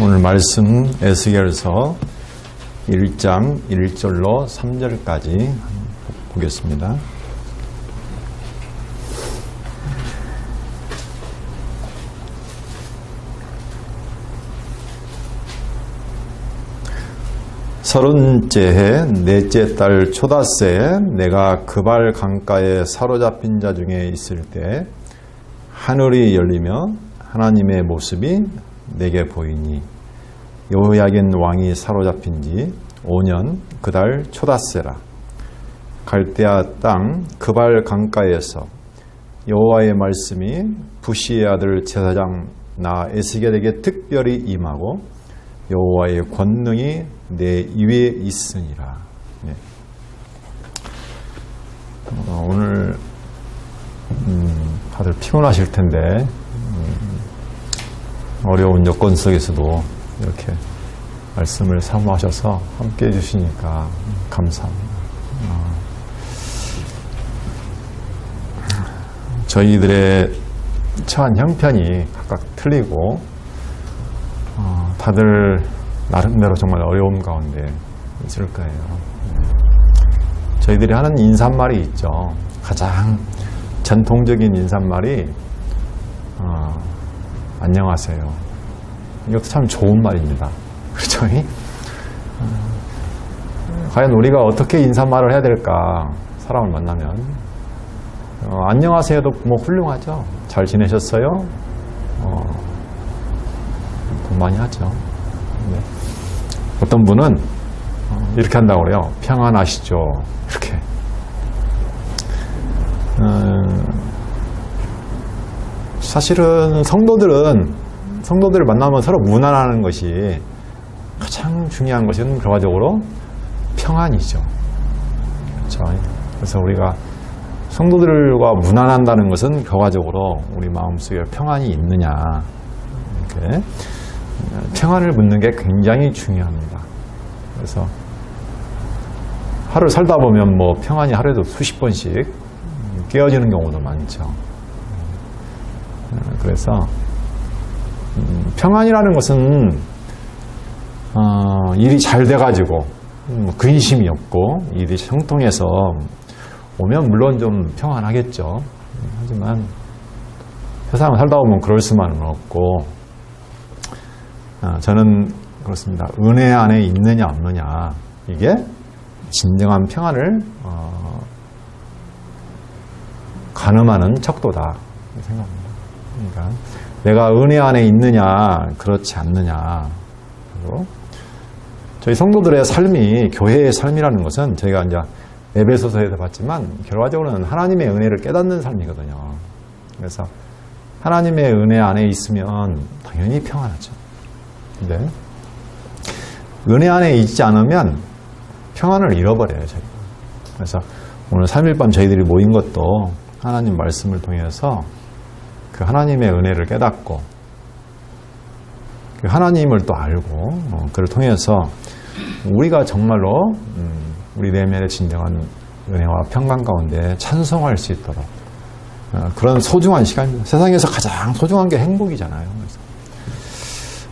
오늘 말씀 에스겔서 1장 1절로 3절까지 보겠습니다. 서른째 해 넷째 달 초닷새에 내가 그발 강가에 사로잡힌 자 중에 있을 때 하늘이 열리며 하나님의 모습이 내게 보이니 여호야긴 왕이 사로잡힌 지 5년 그 달 초닷새라. 갈대아 땅 그발 강가에서 여호와의 말씀이 부시의 아들 제사장 나 에스겔에게 특별히 임하고 여호와의 권능이 내 위에 있으니라. 네. 오늘 다들 피곤하실 텐데 어려운 여건 속에서도 이렇게 말씀을 사모하셔서 함께 해주시니까 감사합니다. 저희들의 처한 형편이 각각 틀리고 다들 나름대로 정말 어려움 가운데 있을 거예요. 저희들이 하는 인사말이 있죠. 가장 전통적인 인사말이 안녕하세요. 이것도 참 좋은 말입니다. 그렇죠? 과연 우리가 어떻게 인사말을 해야 될까? 사람을 만나면 안녕하세요도 뭐 훌륭하죠. 잘 지내셨어요? 많이 하죠. 네. 어떤 분은 이렇게 한다고 그래요. 평안하시죠. 이렇게. 사실은 성도들을 만나면 서로 무난하는 것이 가장 중요한 것은 결과적으로 평안이죠. 그렇죠. 그래서 우리가 성도들과 무난한다는 것은 결과적으로 우리 마음속에 평안이 있느냐. 이렇게. 평안을 묻는 게 굉장히 중요합니다. 그래서 하루를 살다 보면 뭐 평안이 하루에도 수십 번씩 깨어지는 경우도 많죠. 그래서 평안이라는 것은 일이 잘 돼가지고 근심이 없고 일이 형통해서 오면 물론 좀 평안하겠죠. 하지만 세상을 살다 보면 그럴 수만은 없고 저는 그렇습니다. 은혜 안에 있느냐 없느냐 이게 진정한 평안을 가늠하는 척도다 생각합니다. 그러니까 내가 은혜 안에 있느냐 그렇지 않느냐. 그리고 저희 성도들의 삶이 교회의 삶이라는 것은 저희가 이제 에베소서에서 봤지만 결과적으로는 하나님의 은혜를 깨닫는 삶이거든요. 그래서 하나님의 은혜 안에 있으면 당연히 평안하죠. 근데 은혜 안에 있지 않으면 평안을 잃어버려요. 저희가. 그래서 오늘 3일 밤 저희들이 모인 것도 하나님 말씀을 통해서 그 하나님의 은혜를 깨닫고 그 하나님을 또 알고 그를 통해서 우리가 정말로 우리 내면의 진정한 은혜와 평강 가운데 찬송할 수 있도록 그런 소중한 시간입니다. 세상에서 가장 소중한 게 행복이잖아요. 그래서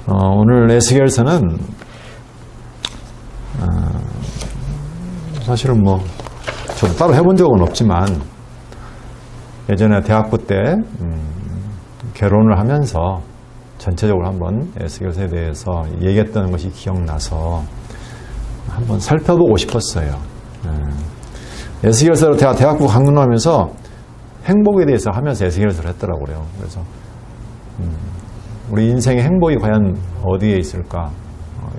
오늘 에스겔서는 사실은 뭐 저도 따로 해본 적은 없지만 예전에 대학부 때 결혼을 하면서 전체적으로 한번 에스겔서에 대해서 얘기했던 것이 기억나서 한번 살펴보고 싶었어요. 에스겔서를 대학부 강론하면서 행복에 대해서 하면서 에스겔서를 했더라고요. 그래서 우리 인생의 행복이 과연 어디에 있을까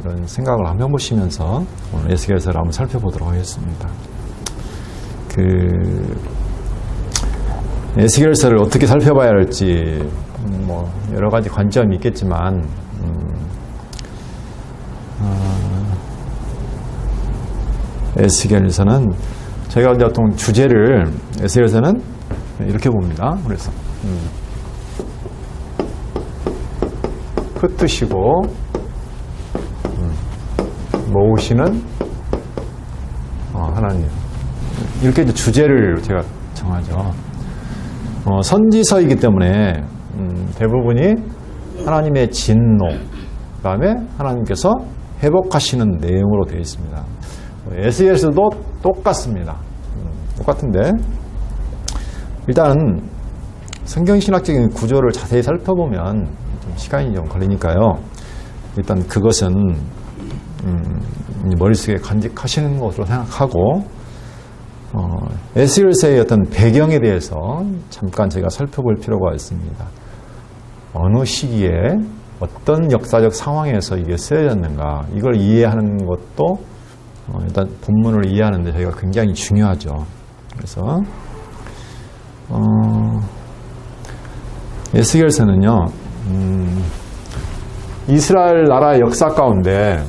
이런 생각을 한번 해보시면서 오늘 에스겔서를 한번 살펴보도록 하겠습니다. 에스겔서를 어떻게 살펴봐야 할지 뭐 여러 가지 관점이 있겠지만 에스겔서는 저희가 보통 주제를 에스겔서는 이렇게 봅니다. 그래서 흩으시고 모으시는 하나님, 이렇게 이제 주제를 제가 정하죠. 선지서이기 때문에 대부분이 하나님의 진노, 그 다음에 하나님께서 회복하시는 내용으로 되어 있습니다. 에스겔서도 똑같습니다. 똑같은데 일단 성경신학적인 구조를 자세히 살펴보면 좀 시간이 좀 걸리니까요. 일단 그것은 머릿속에 간직하시는 것으로 생각하고 에스겔서의 어떤 배경에 대해서 잠깐 제가 살펴볼 필요가 있습니다. 어느 시기에 어떤 역사적 상황에서 이게 쓰여졌는가 이걸 이해하는 것도 일단 본문을 이해하는 데 저희가 굉장히 중요하죠. 그래서 에스겔서는요 이스라엘 나라의 역사 가운데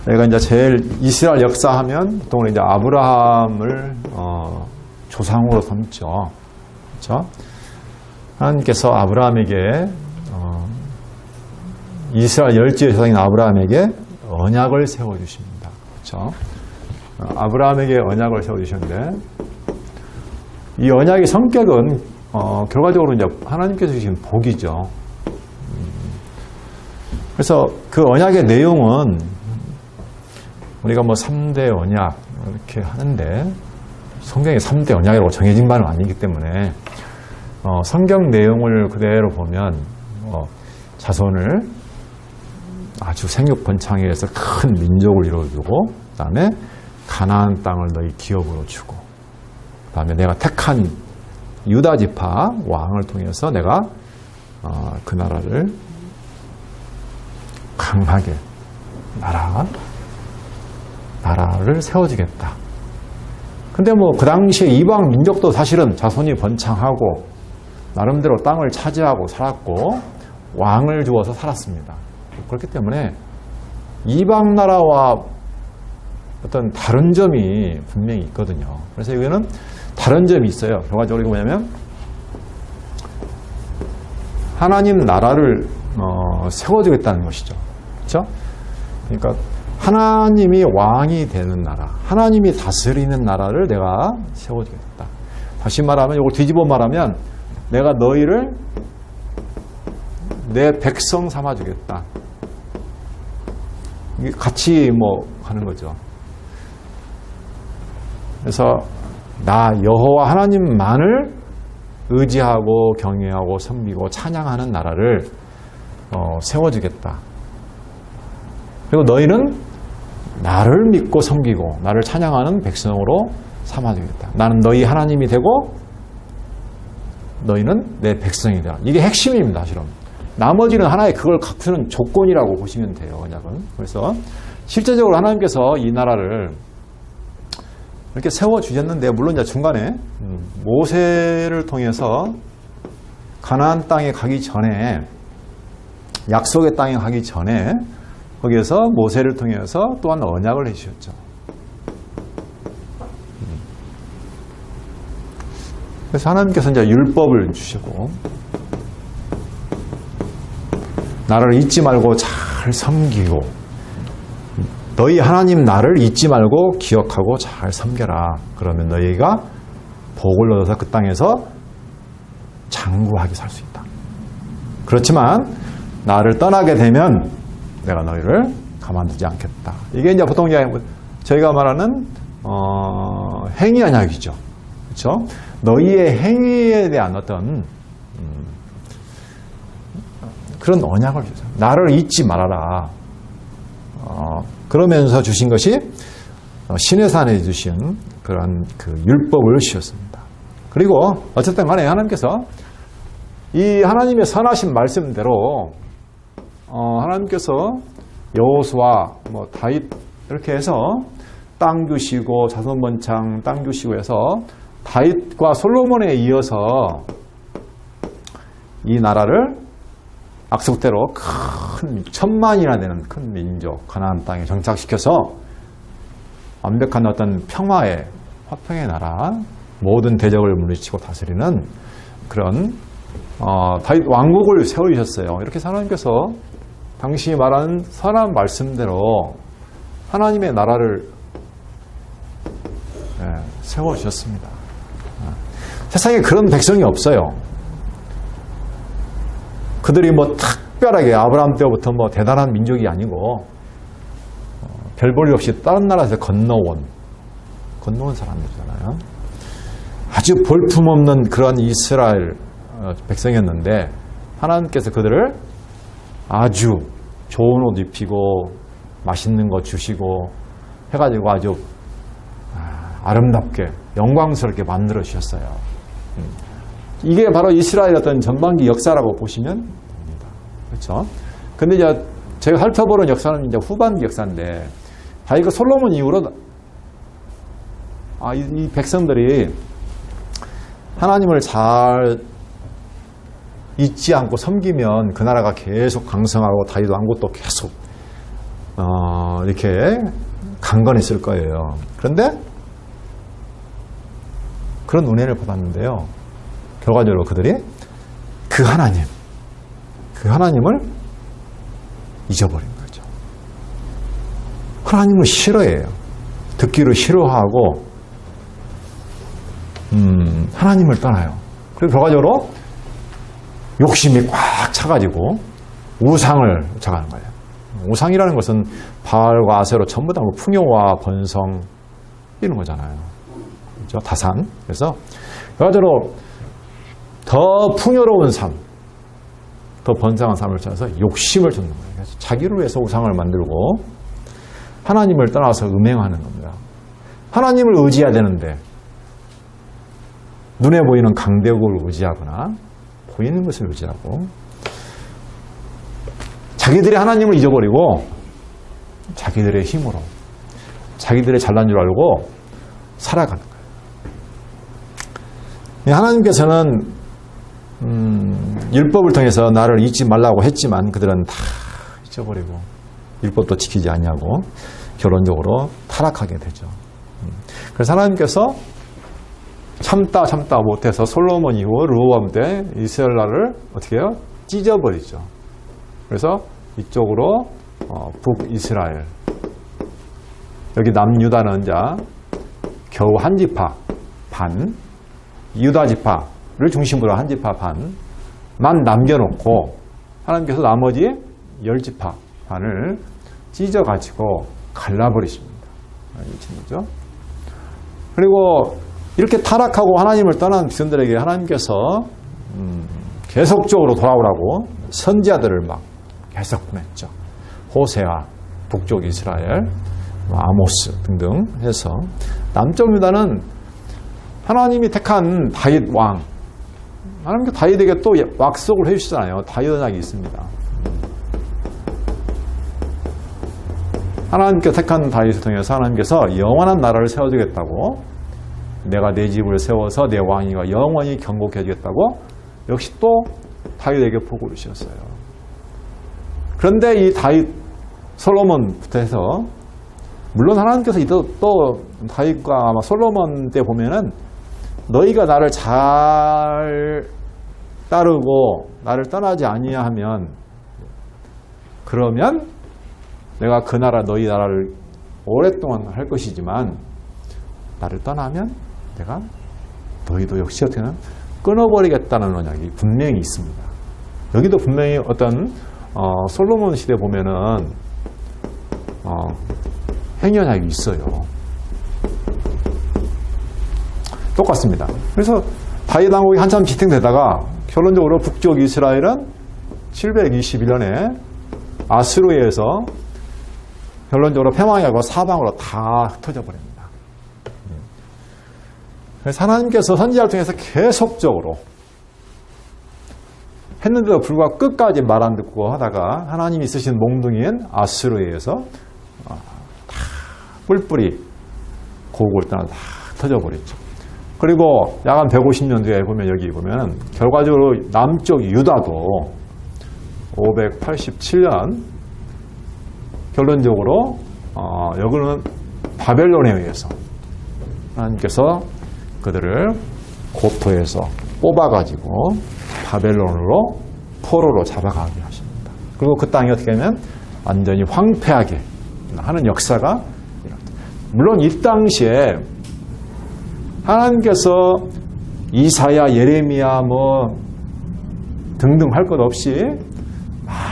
내가 이제 제일 이스라엘 역사하면 보통 이제 아브라함을 조상으로 삼죠. 그렇죠? 하나님께서 아브라함에게 이스라엘 열지의 조상인 아브라함에게 언약을 세워 주십니다. 그렇죠? 아브라함에게 언약을 세워 주셨는데 이 언약의 성격은 결과적으로 이제 하나님께서 주신 복이죠. 그래서 그 언약의 내용은 우리가 뭐 3대 언약 이렇게 하는데 성경에 3대 언약이라고 정해진 바는 아니기 때문에 성경 내용을 그대로 보면 자손을 아주 생육번창에 해서 큰 민족을 이루어주고 그 다음에 가나안 땅을 너희 기업으로 주고 그 다음에 내가 택한 유다 지파 왕을 통해서 내가 그 나라를 강하게 나라를 세워주겠다. 근데 뭐 그 당시에 이방 민족도 사실은 자손이 번창하고 나름대로 땅을 차지하고 살았고 왕을 주어서 살았습니다. 그렇기 때문에 이방 나라와 어떤 다른 점이 분명히 있거든요. 그래서 여기는 다른 점이 있어요. 결과적으로 이거 뭐냐면 하나님 나라를 세워주겠다는 것이죠. 그렇죠? 그러니까 하나님이 왕이 되는 나라, 하나님이 다스리는 나라를 내가 세워주겠다. 다시 말하면 이걸 뒤집어 말하면 내가 너희를 내 백성 삼아주겠다. 이게 같이 뭐 하는 거죠. 그래서 나 여호와 하나님만을 의지하고 경외하고 섬기고 찬양하는 나라를 세워주겠다. 그리고 너희는 나를 믿고 섬기고 나를 찬양하는 백성으로 삼아주겠다. 나는 너희 하나님이 되고 너희는 내 백성이 되라. 이게 핵심입니다. 사실은. 나머지는 하나의 그걸 갖추는 조건이라고 보시면 돼요. 언약은. 그래서 실제적으로 하나님께서 이 나라를 이렇게 세워주셨는데 물론 이제 중간에 모세를 통해서 가나안 땅에 가기 전에 약속의 땅에 가기 전에 거기에서 모세를 통해서 또한 언약을 해주셨죠. 그래서 하나님께서 이제 율법을 주시고 나를 잊지 말고 잘 섬기고 너희 하나님 나를 잊지 말고 기억하고 잘 섬겨라. 그러면 너희가 복을 얻어서 그 땅에서 장구하게 살 수 있다. 그렇지만 나를 떠나게 되면 내가 너희를 가만두지 않겠다. 이게 이제 보통 저희가 말하는 행위 언약이죠. 그렇죠? 너희의 행위에 대한 어떤 그런 언약을 주세요. 나를 잊지 말아라. 그러면서 주신 것이 시내산에 주신 그런 그 율법을 주셨습니다. 그리고 어쨌든 간에 하나님께서 이 하나님의 선하신 말씀대로 하나님께서 여호수아, 다윗 이렇게 해서 땅 주시고 자손번창 땅 주시고 해서 다윗과 솔로몬에 이어서 이 나라를 약속대로 큰 1000만이나 되는 큰 민족 가나안 땅에 정착시켜서 완벽한 어떤 평화의 화평의 나라 모든 대적을 물리치고 다스리는 그런 다윗 왕국을 세우셨어요. 이렇게 하나님께서 당시 말한 선한 말씀대로 하나님의 나라를 세워주셨습니다. 세상에 그런 백성이 없어요. 그들이 특별하게 아브라함 때부터 뭐 대단한 민족이 아니고 별 볼 일 없이 다른 나라에서 건너온 사람들이잖아요. 아주 볼품없는 그런 이스라엘 백성이었는데 하나님께서 그들을 아주 좋은 옷 입히고 맛있는 거 주시고 해가지고 아주 아름답게 영광스럽게 만들어 주셨어요. 이게 바로 이스라엘 어떤 전반기 역사라고 보시면 됩니다. 그렇죠? 근데 이제 제가 훑어보는 역사는 이제 후반기 역사인데, 이거 솔로몬 이후로 이 백성들이 하나님을 잘 잊지 않고 섬기면 그 나라가 계속 강성하고 다윗 왕국도 계속 이렇게 강건했을 거예요. 그런데 그런 은혜를 받았는데요. 결과적으로 그들이 그 하나님을 잊어버린 거죠. 하나님을 싫어해요. 듣기를 싫어하고 하나님을 떠나요. 그리고 결과적으로 욕심이 꽉 차가지고 우상을 쫓아가는 거예요. 우상이라는 것은 바알과 아세로 전부 다 풍요와 번성 이런 거잖아요. 그렇죠? 다산. 그래서 결과적으로 더 풍요로운 삶, 더 번성한 삶을 찾아서 욕심을 쫓는 거예요. 그래서 자기를 위해서 우상을 만들고 하나님을 떠나서 음행하는 겁니다. 하나님을 의지해야 되는데 눈에 보이는 강대국을 의지하거나 보이는 것을 의지하고 자기들이 하나님을 잊어버리고 자기들의 힘으로 자기들의 잘난 줄 알고 살아가는 거예요. 하나님께서는 율법을 통해서 나를 잊지 말라고 했지만 그들은 다 잊어버리고 율법도 지키지 않냐고 결론적으로 타락하게 되죠. 그래서 하나님께서 참다 못해서 솔로몬 이후 르호보암 때 이스라엘 나라를 어떻게 해요? 찢어버리죠. 그래서 이쪽으로 북이스라엘, 여기 남유다는 겨우 한 지파 반, 유다 지파를 중심으로 한 지파 반만 남겨놓고 하나님께서 나머지 10지파 반을 찢어가지고 갈라버리십니다. 이죠. 그리고 이렇게 타락하고 하나님을 떠난 백성들에게 하나님께서 계속적으로 돌아오라고 선지자들을 막 계속 보냈죠. 호세아, 북쪽 이스라엘, 아모스 등등 해서 남쪽 유다는 하나님이 택한 다윗 왕, 하나님께 다윗에게 또 약속을 해주시잖아요. 다윗 언약이 있습니다. 하나님께 택한 다윗을 통해서 하나님께서 영원한 나라를 세워주겠다고, 내가 내 집을 세워서 내 왕위가 영원히 경고해 주겠다고 역시 또 다윗에게 보고를 주셨어요. 그런데 이 다윗, 솔로몬부터 해서 물론 하나님께서 또 다윗과 아마 솔로몬 때 보면은 너희가 나를 잘 따르고 나를 떠나지 아니하면 그러면 내가 그 나라 너희 나라를 오랫동안 할 것이지만 나를 떠나면 내가 너희도 역시 어떻게는 끊어버리겠다는 언약이 분명히 있습니다. 여기도 분명히 어떤 솔로몬 시대 보면은 행연약이 있어요. 똑같습니다. 그래서 다윗 왕국이 한참 지탱되다가 결론적으로 북쪽 이스라엘은 721년에 아수르에 의해서 결론적으로 패망하고 사방으로 다 흩어져 버립니다. 그래서 하나님께서 선지자를 통해서 계속적으로 했는데도 불구하고 끝까지 말 안 듣고 하다가 하나님이 쓰신 몽둥이인 아수르에 의해서 다 뿔뿔이 고국을 떠나 다 흩어져 버렸죠. 그리고 약 한 150년 뒤에 보면 여기 보면 결과적으로 남쪽 유다도 587년 결론적으로 여기는 바벨론에 의해서 하나님께서 그들을 고토에서 뽑아가지고 바벨론으로 포로로 잡아가게 하십니다. 그리고 그 땅이 어떻게 하면 완전히 황폐하게 하는 역사가 일어납니다. 물론 이 당시에 하나님께서 이사야, 예레미야 등등 할 것 없이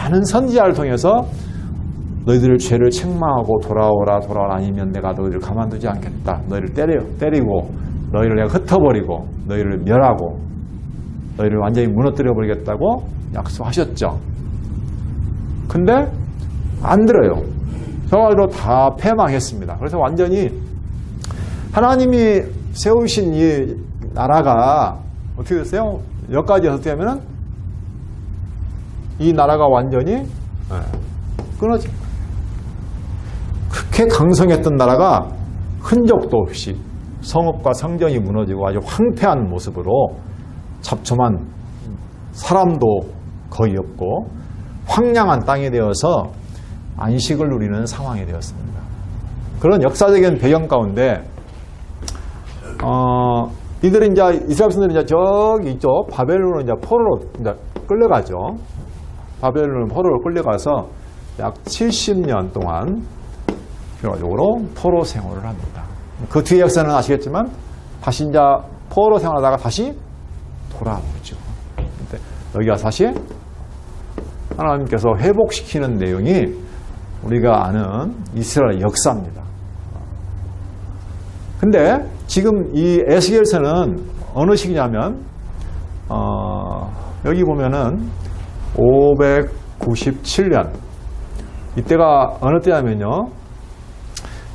많은 선지자를 통해서 너희들 죄를 책망하고 돌아오라 아니면 내가 너희를 가만두지 않겠다. 너희를 때리고 너희를 내가 흩어버리고 너희를 멸하고 너희를 완전히 무너뜨려버리겠다고 약속하셨죠. 근데 안 들어요. 결과적으로 다 패망했습니다. 그래서 완전히 하나님이 세우신 이 나라가 어떻게 됐어요? 여기까지 어떻게 하면은 이 나라가 완전히 끊어진 거예요. 그렇게 강성했던 나라가 흔적도 없이 성읍과 성전이 무너지고 아주 황폐한 모습으로 잡초만 사람도 거의 없고 황량한 땅이 되어서 안식을 누리는 상황이 되었습니다. 그런 역사적인 배경 가운데 이들은 이제 이스라엘 백성들이 이제 저기 있죠. 바벨론으로 이제 포로로 이제 끌려가죠. 바벨론 포로로 끌려가서 약 70년 동안 결과적으로 포로 생활을 합니다. 그 뒤에 역사는 아시겠지만 다시 이제 포로 생활하다가 다시 돌아오죠. 근데 여기가 사실 하나님께서 회복시키는 내용이 우리가 아는 이스라엘 역사입니다. 근데 지금 이 에스겔서는 어느 시기냐면 여기 보면은 597년 이때가 어느 때냐면요.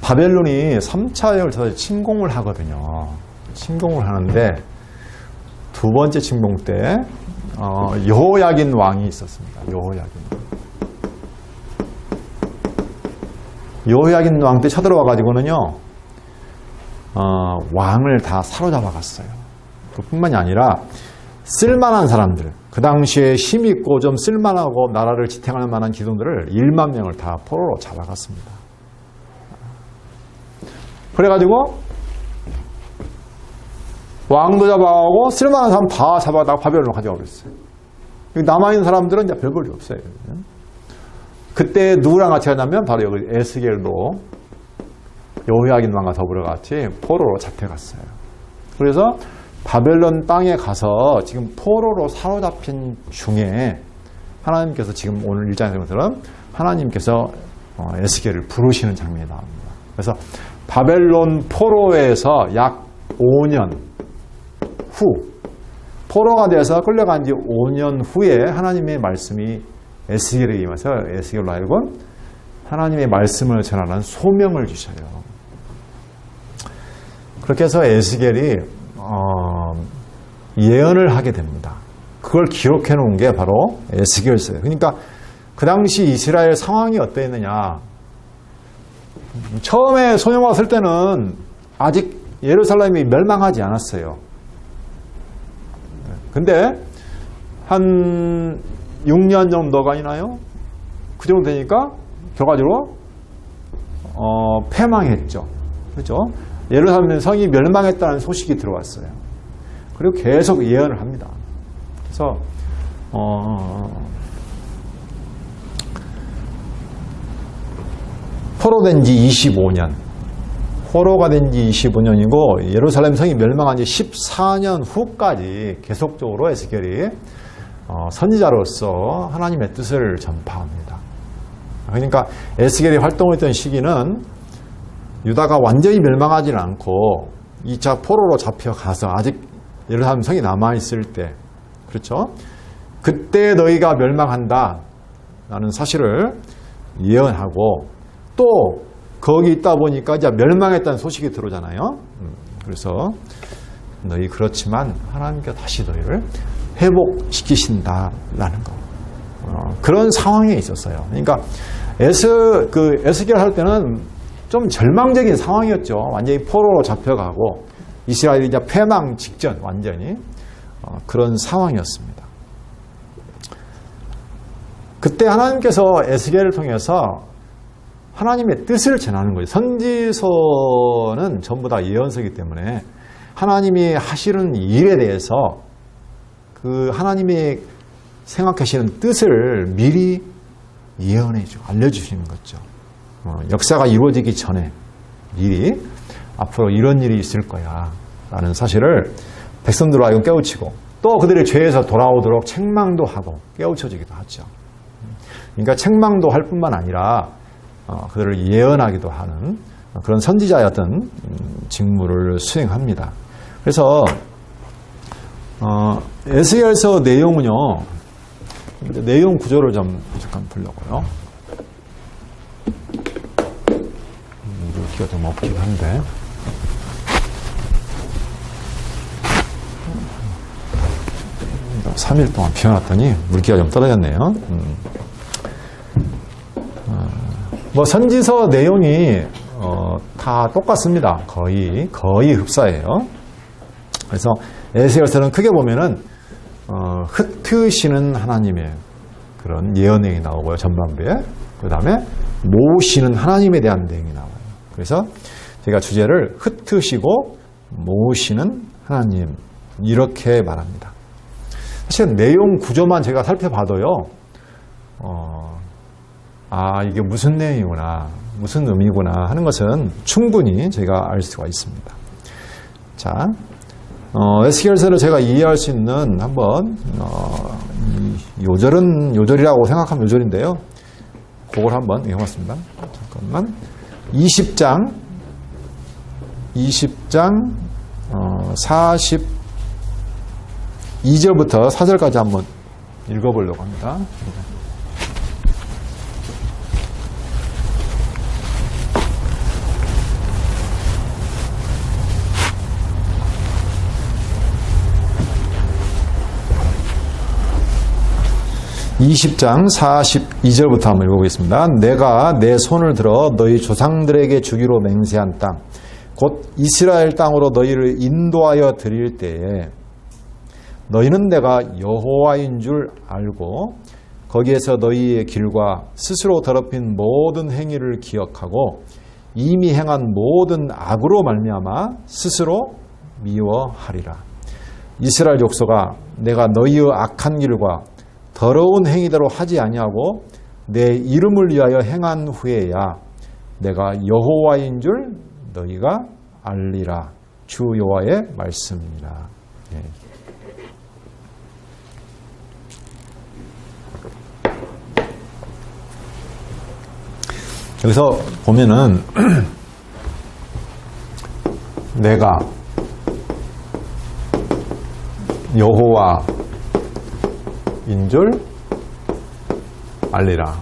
바벨론이 3차 열차에 침공을 하거든요. 침공을 하는데 두 번째 침공 때 여호야긴 왕이 있었습니다. 여호야긴 왕 때 쳐들어와 가지고는요. 왕을 다 사로잡아 갔어요. 그뿐만이 아니라 쓸만한 사람들, 그 당시에 힘있고 좀 쓸만하고 나라를 지탱할 만한 기둥들을 1만 명을 다 포로로 잡아갔습니다. 그래가지고 왕도 잡아가고 쓸만한 사람 다 잡아다가 바벨론으로 가져가고 있어요. 남아있는 사람들은 이제 별 볼이 없어요. 그때 누구랑 같이 가냐면 바로 여기 에스겔도 여호야긴 왕과 더불어 같이 포로로 잡혀갔어요. 그래서 바벨론 땅에 가서 지금 포로로 사로잡힌 중에 하나님께서 지금 오늘 1장에 보는 것처럼 하나님께서 에스겔을 부르시는 장면이 나옵니다. 그래서 바벨론 포로에서 약 5년 후 포로가 돼서 끌려간 지 5년 후에 하나님의 말씀이 에스겔에게 임해서 에스겔로 하여금 하나님의 말씀을 전하는 소명을 주셔요. 그렇게 해서 에스겔이 예언을 하게 됩니다. 그걸 기록해 놓은 게 바로 에스겔서예요. 그러니까 그 당시 이스라엘 상황이 어땠느냐. 처음에 소명 왔을 때는 아직 예루살렘이 멸망하지 않았어요. 근데 한 6년 정도가 있나요? 그 정도 되니까 결과적으로 패망했죠. 그렇죠? 예루살렘 성이 멸망했다는 소식이 들어왔어요. 그리고 계속 예언을 합니다. 그래서 포로된 지 25년, 포로가 된 지 25년이고 예루살렘 성이 멸망한 지 14년 후까지 계속적으로 에스겔이 선지자로서 하나님의 뜻을 전파합니다. 그러니까 에스겔이 활동했던 시기는 유다가 완전히 멸망하지는 않고 2차 포로로 잡혀가서 아직 예루살렘 성이 남아있을 때, 그렇죠? 그때 너희가 멸망한다 라는 사실을 예언하고 또 거기 있다 보니까 이제 멸망했다는 소식이 들어오잖아요. 그래서 너희 그렇지만 하나님께서 다시 너희를 회복시키신다라는 거. 그런 상황에 있었어요. 그러니까 에스겔 할 때는 좀 절망적인 상황이었죠. 완전히 포로로 잡혀가고 이스라엘이 이제 패망 직전 완전히 그런 상황이었습니다. 그때 하나님께서 에스겔을 통해서 하나님의 뜻을 전하는 거예요. 선지서는 전부 다 예언서이기 때문에 하나님이 하시는 일에 대해서 그 하나님이 생각하시는 뜻을 미리 예언해주고 알려주시는 거죠. 역사가 이루어지기 전에 미리 앞으로 이런 일이 있을 거야 라는 사실을 백성들로 하여금 깨우치고 또 그들의 죄에서 돌아오도록 책망도 하고 깨우쳐주기도 하죠. 그러니까 책망도 할 뿐만 아니라 그들을 예언하기도 하는 그런 선지자였던 직무를 수행합니다. 그래서 에스겔서 내용은요, 내용 구조를 좀 잠깐 보려고요. 물기가 좀 없긴 한데. 3일 동안 피워놨더니 물기가 좀 떨어졌네요. 뭐 선지서 내용이 다 똑같습니다. 거의 흡사해요. 그래서 에스겔서는 크게 보면은 흩으시는 하나님의 그런 예언 내용이 나오고요. 전반부에. 그 다음에 모으시는 하나님에 대한 내용이 나와요. 그래서 제가 주제를 흩으시고 모으시는 하나님 이렇게 말합니다. 사실 내용 구조만 제가 살펴봐도요. 이게 무슨 내용이구나, 무슨 의미구나 하는 것은 충분히 제가 알 수가 있습니다. 자, 에스겔서를 제가 이해할 수 있는 한번 요절이라고 생각하면 요절인데요. 그걸 한번 읽어봤습니다. 잠깐만. 20장 42절부터 4절까지 한번 읽어보려고 합니다. 20장 42절부터 한번 읽어보겠습니다. 내가 내 손을 들어 너희 조상들에게 주기로 맹세한 땅, 곧 이스라엘 땅으로 너희를 인도하여 드릴 때에 너희는 내가 여호와인 줄 알고 거기에서 너희의 길과 스스로 더럽힌 모든 행위를 기억하고 이미 행한 모든 악으로 말미암아 스스로 미워하리라. 이스라엘 족속아, 내가 너희의 악한 길과 더러운 행위대로 하지 아니하고 내 이름을 위하여 행한 후에야 내가 여호와인 줄 너희가 알리라. 주 여호와의 말씀이라. 네. 여기서 보면은 내가 여호와 인줄 알리라.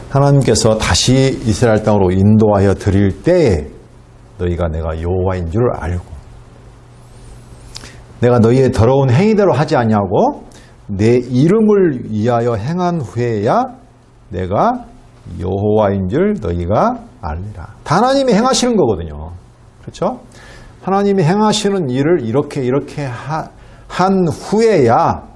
하나님께서 다시 이스라엘 땅으로 인도하여 드릴 때에 너희가 내가 여호와인 줄 알고 내가 너희의 더러운 행위대로 하지 아니하고 내 이름을 위하여 행한 후에야 내가 여호와인 줄 너희가 알리라. 다 하나님이 행하시는 거거든요. 그렇죠? 하나님이 행하시는 일을 이렇게 한 후에야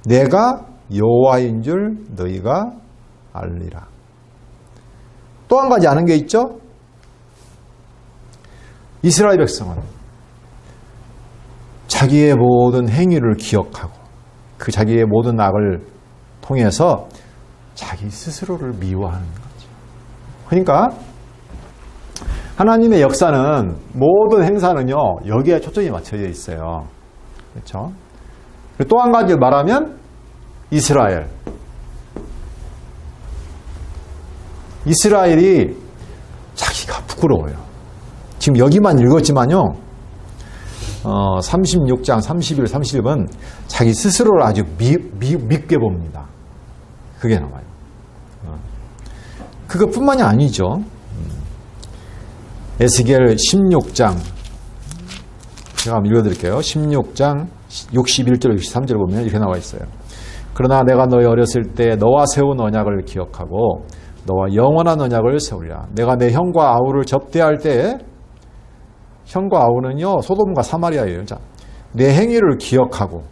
내가 여호와인 줄 너희가 알리라. 또 한 가지 아는 게 있죠? 이스라엘 백성은 자기의 모든 행위를 기억하고 그 자기의 모든 악을 통해서 자기 스스로를 미워하는 거죠. 그러니까 하나님의 역사는 모든 행사는요 여기에 초점이 맞춰져 있어요. 그렇죠? 또 한 가지 말하면 이스라엘이 자기가 부끄러워요. 지금 여기만 읽었지만요 36장 31, 30은 자기 스스로를 아주 밉게 봅니다. 그게 나와요. 그것뿐만이 아니죠. 에스겔 16장 제가 한번 읽어드릴게요. 16장 61절 63절 보면 이렇게 나와 있어요. 그러나 내가 너희 어렸을 때 너와 세운 언약을 기억하고 너와 영원한 언약을 세우리라. 내가 내 형과 아우를 접대할 때 형과 아우는요 소돔과 사마리아예요. 자, 내 행위를 기억하고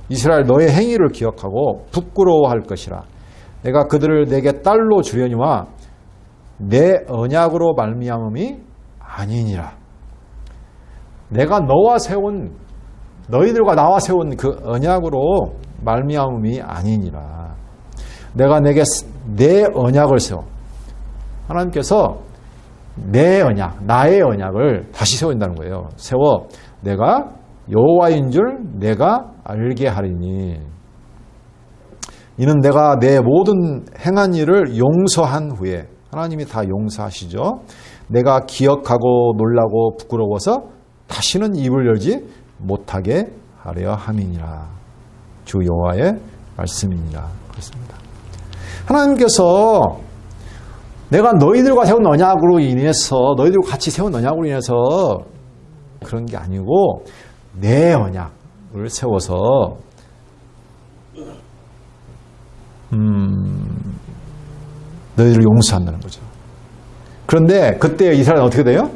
이스라엘 너의 행위를 기억하고 부끄러워할 것이라. 내가 그들을 내게 딸로 주려니와 내 언약으로 말미암음이 아니니라. 내가 너희들과 나와 세운 그 언약으로 말미암음이 아니니라. 내가 내게 내 언약을 세워. 하나님께서 내 언약, 나의 언약을 다시 세운다는 거예요. 세워 내가 여호와인 줄 내가 알게 하리니 이는 내가 내 모든 행한 일을 용서한 후에 하나님이 다 용서하시죠. 내가 기억하고 놀라고 부끄러워서 다시는 입을 열지 못하게 하려 함이니라. 주 여호와의 말씀이니라. 그렇습니다. 하나님께서 내가 너희들과 세운 언약으로 인해서 너희들과 같이 세운 언약으로 인해서 그런 게 아니고 내 언약을 세워서 너희들을 용서한다는 거죠. 그런데 그때 이스라엘은 어떻게 돼요?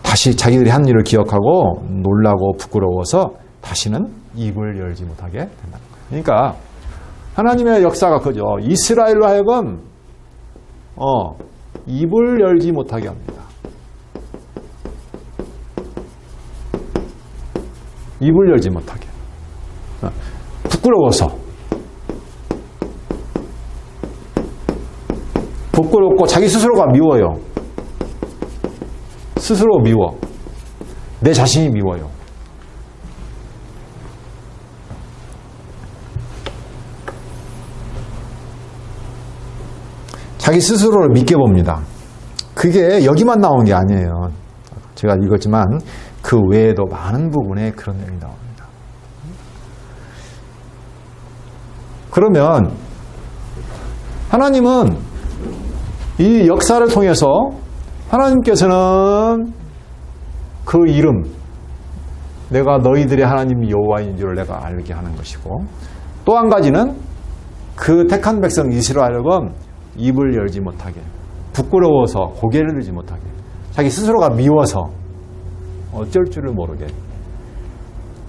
다시 자기들이 한 일을 기억하고 놀라고 부끄러워서 다시는 입을 열지 못하게 된다는 거예요. 그러니까 하나님의 역사가 그죠. 이스라엘로 하여금 입을 열지 못하게 합니다. 입을 열지 못하게. 부끄럽고 자기 스스로가 미워요. 스스로 미워. 내 자신이 미워요. 자기 스스로를 믿게 봅니다. 그게 여기만 나온 게 아니에요. 제가 읽었지만 그 외에도 많은 부분에 그런 내용이 나옵니다. 그러면 하나님은 이 역사를 통해서 하나님께서는 그 이름, 내가 너희들의 하나님 여호와인 줄 내가 알게 하는 것이고, 또 한 가지는 그 택한 백성 이스라엘은 입을 열지 못하게, 부끄러워서 고개를 들지 못하게, 자기 스스로가 미워서 어쩔 줄을 모르게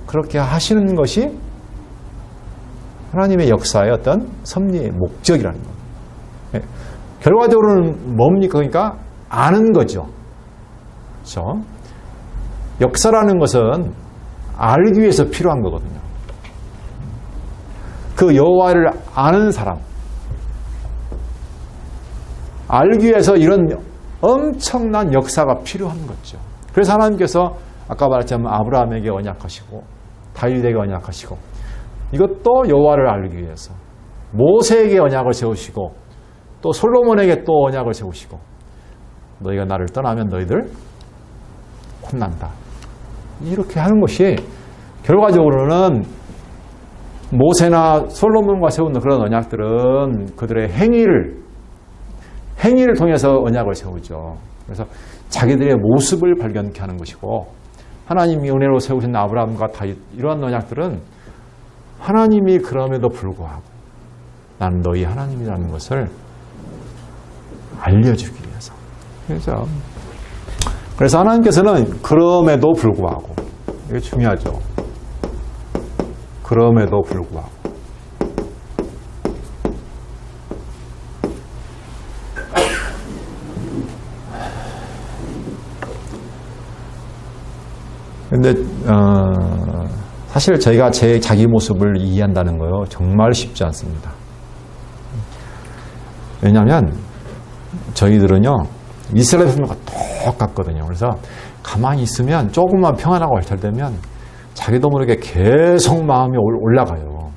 그렇게 하시는 것이 하나님의 역사의 어떤 섭리의 목적이라는 겁니다. 결과적으로는 뭡니까? 그러니까 아는 거죠. 그렇죠? 역사라는 것은 알기 위해서 필요한 거거든요. 그 여호와를 아는 사람, 알기 위해서 이런 엄청난 역사가 필요한 거죠. 그래서 하나님께서 아까 말했지만 아브라함에게 언약하시고 다윗에게 언약하시고 이것도 여호와를 알기 위해서 모세에게 언약을 세우시고 또 솔로몬에게 또 언약을 세우시고 너희가 나를 떠나면 너희들 혼난다. 이렇게 하는 것이 결과적으로는 모세나 솔로몬과 세운 그런 언약들은 그들의 행위를 통해서 언약을 세우죠. 그래서 자기들의 모습을 발견케 하는 것이고 하나님이 은혜로 세우신 아브라함과 다윗 이러한 언약들은 하나님이 그럼에도 불구하고 나는 너희 하나님이라는 것을 알려주기 위해서. 그래서 하나님께서는 그럼에도 불구하고, 이게 중요하죠. 그럼에도 불구하고. 근데 사실 저희가 자기 모습을 이해한다는 거요 정말 쉽지 않습니다. 왜냐하면 저희들은요 이스라엘 백성과 똑같거든요. 그래서 가만히 있으면 조금만 평안하고 발달되면 자기도 모르게 계속 마음이 올라가요.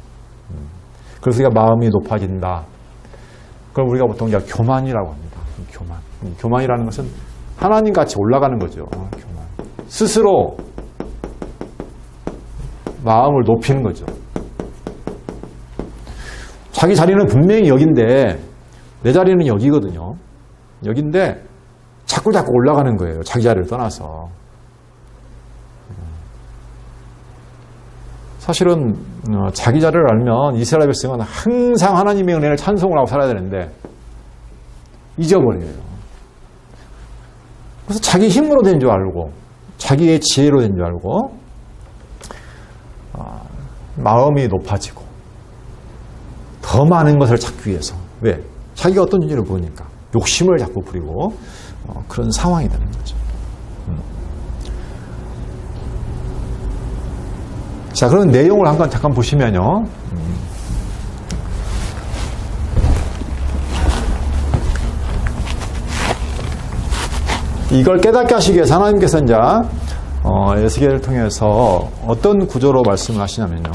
그래서 우리가 마음이 높아진다. 그걸 우리가 보통 교만이라고 합니다. 교만이라는 것은 하나님 같이 올라가는 거죠. 교만. 스스로 마음을 높이는 거죠. 자기 자리는 분명히 여긴데 내 자리는 여기거든요. 여긴데 자꾸 올라가는 거예요. 자기 자리를 떠나서. 사실은 자기 자리를 알면 이스라엘 백성은 항상 하나님의 은혜를 찬송을 하고 살아야 되는데 잊어버려요. 그래서 자기 힘으로 된 줄 알고 자기의 지혜로 된 줄 알고 마음이 높아지고 더 많은 것을 찾기 위해서 왜? 자기가 어떤 존재를 보니까 욕심을 자꾸 부리고 그런 상황이 되는 거죠. 자, 그런 내용을 잠깐 보시면요. 이걸 깨닫게 하시기 위해서 하나님께서 이제 에스겔을 통해서 어떤 구조로 말씀을 하시냐면요.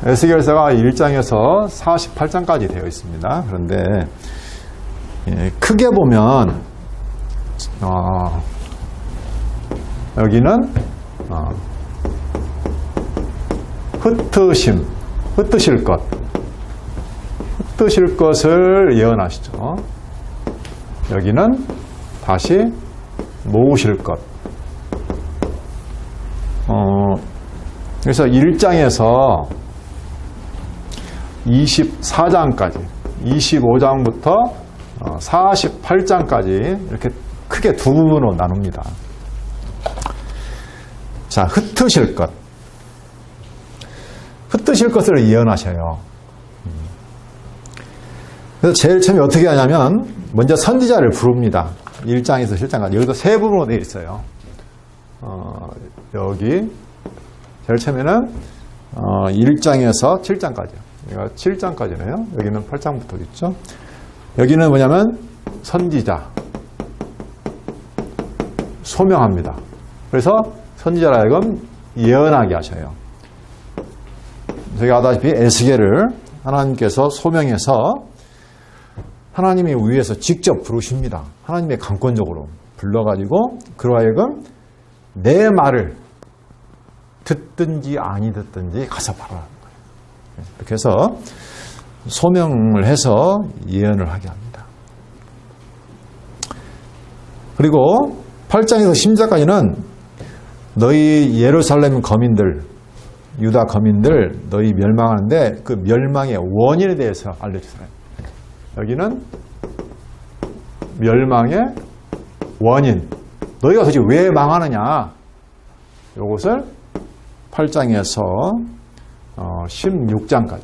에스겔서가 1장에서 48장까지 되어 있습니다. 그런데 크게 보면 여기는 흩으실 것을 예언하시죠. 여기는 다시 모으실 것. 그래서 1장에서 24장까지, 25장부터 48장까지 이렇게 크게 두 부분으로 나눕니다. 자, 흩으실 것. 흩으실 것을 예언하셔요. 그래서 제일 처음에 어떻게 하냐면 먼저 선지자를 부릅니다. 1장에서 7장까지. 여기도 세 부분으로 되어 있어요. 여기 제일 처음에는 1장에서 7장까지요. 여기가 7장까지네요. 여기는 8장부터 있죠. 여기는 뭐냐면 선지자 소명합니다. 그래서 선지자라 하여금 예언하게 하셔요. 저희가 아다시피 에스겔을 하나님께서 소명해서 하나님이 위에서 직접 부르십니다. 하나님의 강권적으로 불러가지고 그로 하여금 내 말을 듣든지 아니 듣든지 가서 말하라는 거예요. 이렇게 해서 소명을 해서 예언을 하게 합니다. 그리고 8장에서 10장까지는 너희 예루살렘 거민들, 유다 거민들 너희 멸망하는데 그 멸망의 원인에 대해서 알려주세요. 여기는 멸망의 원인. 너희가 도대체 왜 망하느냐. 이것을 8장에서 16장까지.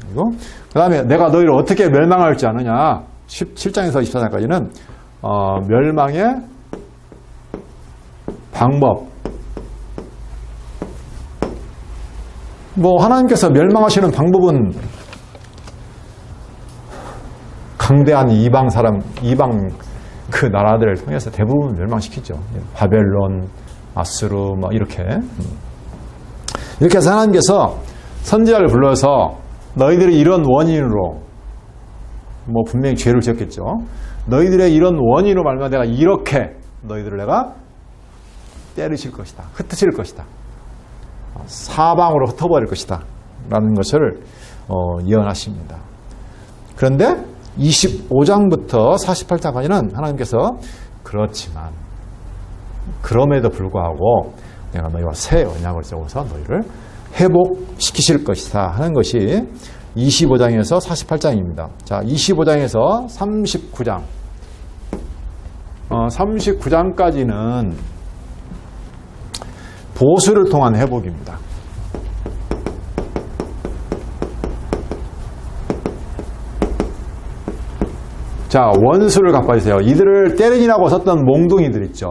그리고 그 다음에 내가 너희를 어떻게 멸망할지 아느냐. 17장에서 24장까지는 멸망의 방법. 하나님께서 멸망하시는 방법은 강대한 이방 그 나라들을 통해서 대부분 멸망시키죠. 바벨론, 아수르, 이렇게 해서 하나님께서 선지자를 불러서 너희들이 이런 원인으로 분명히 죄를 지었겠죠. 너희들의 이런 원인으로 말미암아 내가 이렇게 너희들을 내가 때리실 것이다. 흩으실 것이다. 사방으로 흩어버릴 것이다. 라는 것을 예언하십니다. 그런데 25장부터 48장까지는 하나님께서 그렇지만 그럼에도 불구하고 내가 너희와 새 언약을 세워서 너희를 회복시키실 것이다 하는 것이 25장에서 48장입니다. 자, 25장에서 39장 39장까지는 보수를 통한 회복입니다. 자, 원수를 갚아주세요. 이들을 때리라고 섰던 몽둥이들 있죠.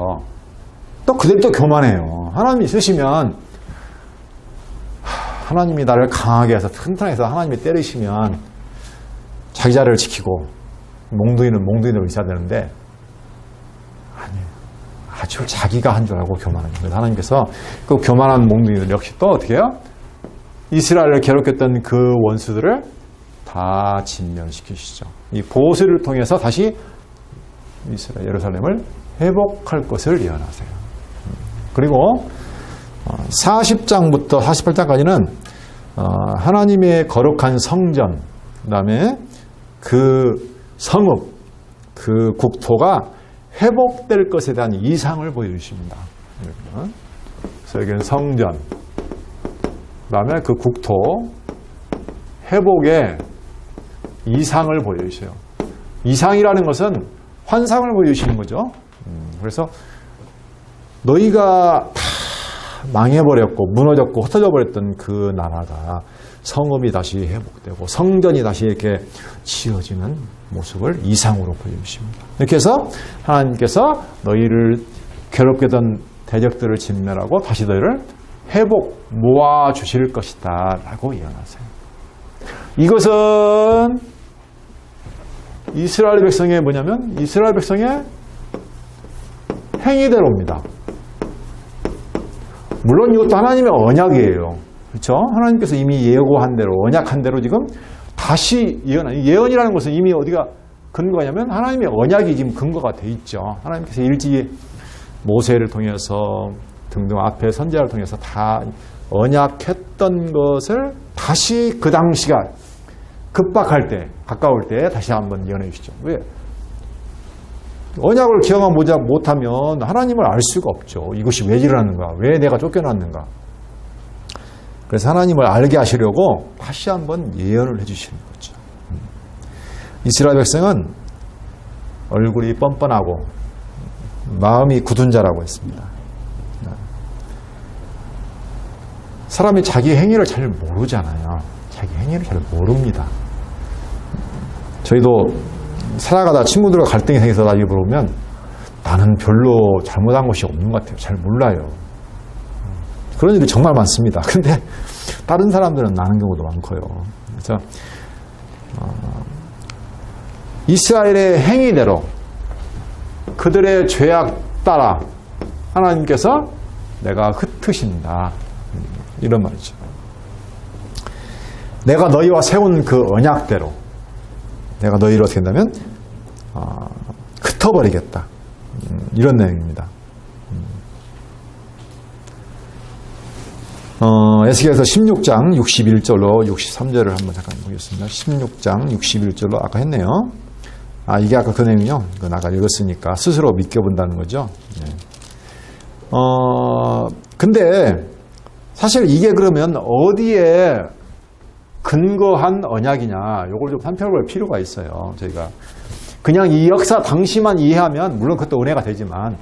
또 그들 또 교만해요. 하나님이 쓰시면 하나님이 나를 강하게 해서 튼튼해서 하나님이 때리시면 자기 자리를 지키고 몽둥이는 몽둥이대로 있어야 되는데 아니에요. 아주 자기가 한 줄 알고 교만합니다. 그래서 하나님께서 그 교만한 몽둥이들 역시 또 어떻게 해요? 이스라엘을 괴롭혔던 그 원수들을 다 진멸시키시죠. 이 보수를 통해서 다시 이스라엘 예루살렘을 회복할 것을 예언하세요. 그리고 40장부터 48장까지는 하나님의 거룩한 성전, 그 다음에 그 성읍, 그 국토가 회복될 것에 대한 이상을 보여주십니다. 그래서 여기는 성전, 그 다음에 그 국토 회복의 이상을 보여주세요. 이상이라는 것은 환상을 보여주시는 거죠. 그래서 너희가 다 망해버렸고 무너졌고 흩어져 버렸던 그 나라가 성읍이 다시 회복되고 성전이 다시 이렇게 지어지는 모습을 이상으로 보여주십니다. 이렇게 해서 하나님께서 너희를 괴롭게 했던 대적들을 진멸하고 다시 너희를 회복 모아주실 것이다 라고 예언하세요. 이것은 이스라엘 백성의 뭐냐면 이스라엘 백성의 행위대로입니다. 물론 이것도 하나님의 언약이에요. 그렇죠? 하나님께서 이미 예고한 대로 언약한 대로 지금 다시 예언이라는 것은 이미 어디가 근거냐면 하나님의 언약이 지금 근거가 돼 있죠. 하나님께서 일찍이 모세를 통해서 등등 앞에 선지자를 통해서 다 언약했던 것을 다시 그 당시가 급박할 때, 가까울 때 다시 한번 예언해 주시죠. 왜? 언약을 기억하지 못하면 하나님을 알 수가 없죠. 이것이 왜 일어났는가? 왜 내가 쫓겨났는가? 그래서 하나님을 알게 하시려고 다시 한번 예언을 해주시는 거죠. 이스라엘 백성은 얼굴이 뻔뻔하고 마음이 굳은 자라고 했습니다. 사람이 자기 행위를 잘 모르잖아요. 자기 행위를 잘 모릅니다. 저희도 살아가다 친구들과 갈등이 생겨서 나중에 물어보면 나는 별로 잘못한 것이 없는 것 같아요. 잘 몰라요. 그런 일이 정말 많습니다. 근데 다른 사람들은 나는 경우도 많고요. 그래서 이스라엘의 행위대로 그들의 죄악 따라 하나님께서 내가 흩으신다. 이런 말이죠. 내가 너희와 세운 그 언약대로 내가 너희를 어떻게 한다면 흩어버리겠다. 이런 내용입니다. 에스겔서 16장 61절로 63절을 한번 잠깐 보겠습니다. 16장 61절로 아까 했네요. 이게 아까 그 내용이요. 그건 아까 읽었으니까 스스로 믿겨본다는 거죠. 네. 근데 사실 이게 그러면 어디에 근거한 언약이냐, 요걸 좀 살펴볼 필요가 있어요. 저희가 그냥 이 역사 당시만 이해하면 물론 그것도 은혜가 되지만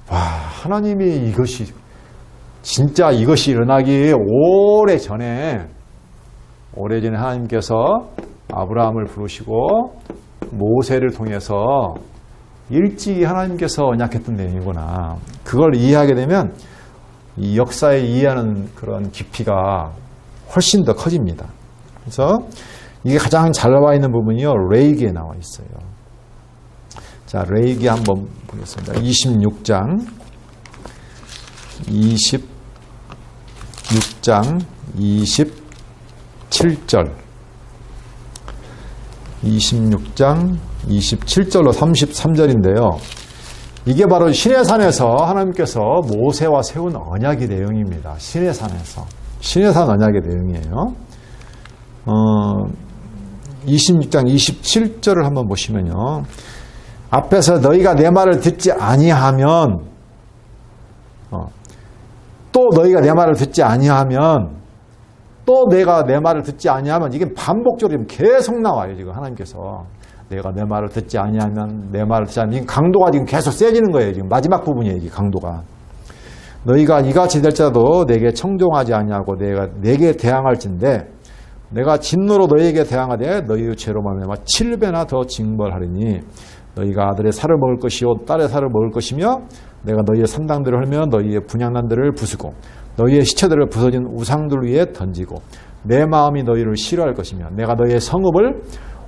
하나님이 이것이 진짜 이것이 일어나기 오래전에 하나님께서 아브라함을 부르시고 모세를 통해서 일찍이 하나님께서 언약했던 내용이구나. 그걸 이해하게 되면 이 역사에 이해하는 그런 깊이가 훨씬 더 커집니다. 그래서 이게 가장 잘 나와 있는 부분이요. 레위기에 나와 있어요. 자, 레위기 한번 보겠습니다. 26장 27절 26장 27절로 33절인데요. 이게 바로 시내산에서 하나님께서 모세와 세운 언약의 내용입니다. 시내산에서. 시내산 언약의 내용이에요. 26장 27절을 한번 보시면요. 앞에서 너희가 내 말을 듣지 아니하면 또 너희가 내 말을 듣지 아니하면 또 내가 내 말을 듣지 아니하면 이게 반복적으로 계속 나와요. 지금 하나님께서 내가 내 말을 듣지 아니하면 내 말을 듣지 않으면 강도가 지금 계속 세지는 거예요. 지금 마지막 부분이에요. 이 강도가. 너희가 이같이 될지라도 내게 청종하지 아니하고 내게 대항할진대 내가 진노로 너희에게 대항하되 너희의 죄로 말미암아 7배나 더 징벌하리니 너희가 아들의 살을 먹을 것이요 딸의 살을 먹을 것이며 내가 너희의 산당들을 헐며 너희의 분향단들을 부수고 너희의 시체들을 부서진 우상들 위에 던지고 내 마음이 너희를 싫어할 것이며 내가 너희의 성읍을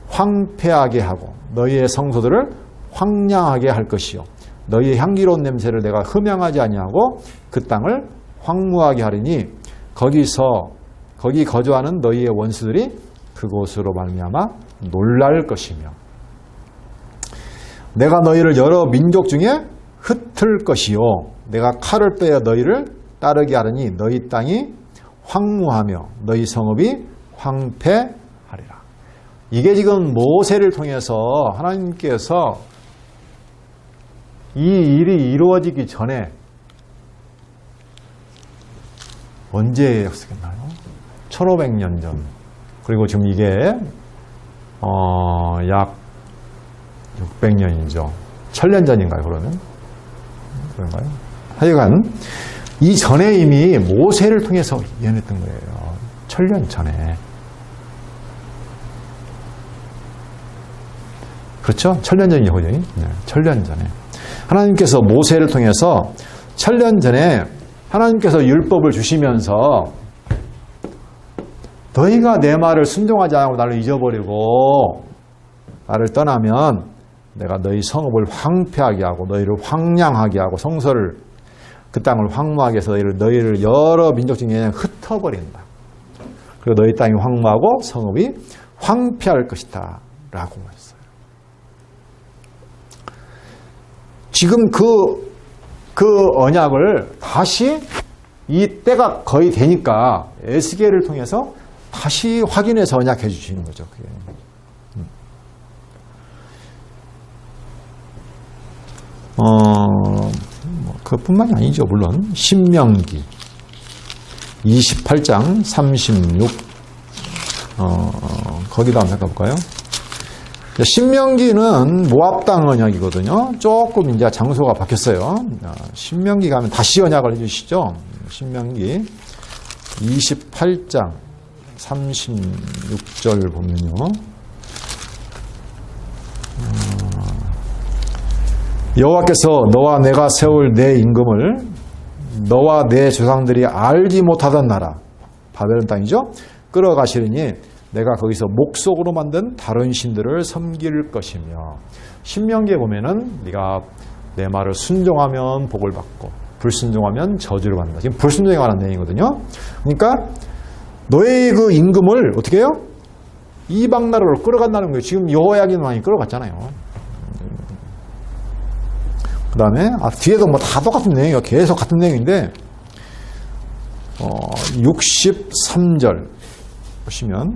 황폐하게 하고 너희의 성소들을 황량하게 할 것이요 너희의 향기로운 냄새를 내가 흠양하지 아니하고 그 땅을 황무하게 하리니 거기 거주하는 너희의 원수들이 그곳으로 말미암아 놀랄 것이며 내가 너희를 여러 민족 중에 흩을 것이요 내가 칼을 빼어 너희를 따르게 하리니 너희 땅이 황무하며 너희 성읍이 황폐하리라. 이게 지금 모세를 통해서 하나님께서 이 일이 이루어지기 전에 언제 약속했나요? 1500년 전. 그리고 지금 이게 약 600년이죠. 1000년 전인가요, 그러면? 그런가요? 하여간 이 전에 이미 모세를 통해서 예언했던 거예요. 1000년 전에. 그렇죠? 1000년 전이죠, 그죠? 네, 1000년 전에. 하나님께서 모세를 통해서 1000년 전에 하나님께서 율법을 주시면서 너희가 내 말을 순종하지 않고 나를 잊어버리고 나를 떠나면 내가 너희 성읍을 황폐하게 하고 너희를 황량하게 하고 성소를 그 땅을 황무하게 해서 너희를 여러 민족 중에 그냥 흩어버린다. 그리고 너희 땅이 황무하고 성읍이 황폐할 것이다 라고 했어요. 지금 그 언약을 다시 이 때가 거의 되니까 에스겔을 통해서 다시 확인해서 언약해 주시는 거죠. 그게. 그뿐만이 아니죠. 물론 신명기 28장 36 거기다 한번 살펴볼까요? 신명기는 모압 땅 언약이거든요. 조금 이제 장소가 바뀌었어요. 신명기 가면 다시 언약을 해주시죠. 신명기 28장 36절 보면요. 여호와께서 너와 내가 세울 내 임금을 너와 내 조상들이 알지 못하던 나라 바벨론 땅이죠. 끌어가시리니 내가 거기서 목석으로 만든 다른 신들을 섬길 것이며 신명기에 보면은 네가 내 말을 순종하면 복을 받고 불순종하면 저주를 받는다. 지금 불순종에 관한 내용이거든요. 그러니까 너의 그 임금을 어떻게 해요? 이방 나라로 끌어간다는 거예요. 지금 여호야긴 왕이 끌어갔잖아요. 그 다음에 뒤에도 뭐 다 똑같은 내용이에요. 계속 같은 내용인데 63절 보시면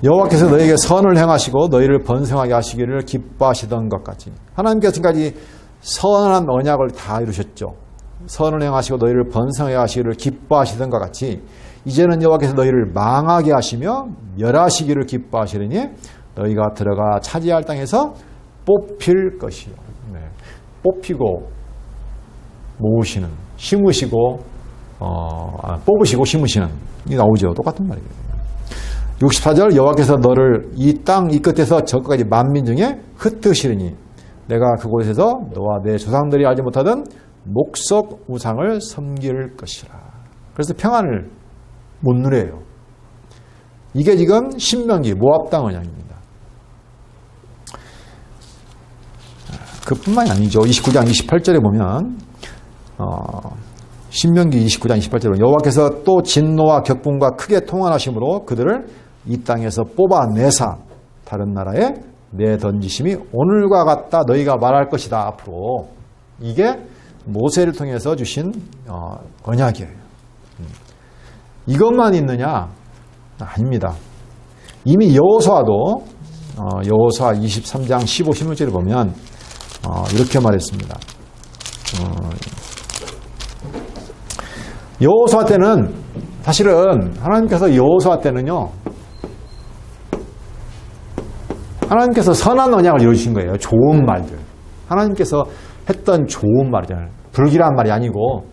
여호와께서 너에게 선을 행하시고 너희를 번성하게 하시기를 기뻐하시던 것 같이 하나님께서 지금까지 선한 언약을 다 이루셨죠. 선을 행하시고 너희를 번성하게 하시기를 기뻐하시던 것 같이 이제는 여호와께서 너희를 망하게 하시며 멸하시기를 기뻐하시려니 너희가 들어가 차지할 땅에서 뽑힐 것이요. 네. 뽑히고 모으시는 심으시고 뽑으시고 심으시는 이 나오죠. 똑같은 말이에요. 64절 여호와께서 너를 이 땅 이 끝에서 저 끝까지 만민 중에 흩으시리니 내가 그곳에서 너와 내 조상들이 알지 못하던 목석 우상을 섬길 것이라. 그래서 평안을 못 누려요. 이게 지금 신명기 모압 땅 언약입니다. 그뿐만이 아니죠. 29장 28절에 보면 신명기 29장 28절에 여호와께서 또 진노와 격분과 크게 통한하심으로 그들을 이 땅에서 뽑아내사 다른 나라에 내던지심이 오늘과 같다 너희가 말할 것이다. 앞으로 이게 모세를 통해서 주신 언약이에요. 이것만 있느냐? 아닙니다. 이미 여호수아도 여호수아 23장 15, 16절에 보면 이렇게 말했습니다. 여호수아 때는 사실은 하나님께서 여호수아 때는요. 하나님께서 선한 언약을 이루신 거예요. 좋은 말들. 하나님께서 했던 좋은 말이잖아요. 불길한 말이 아니고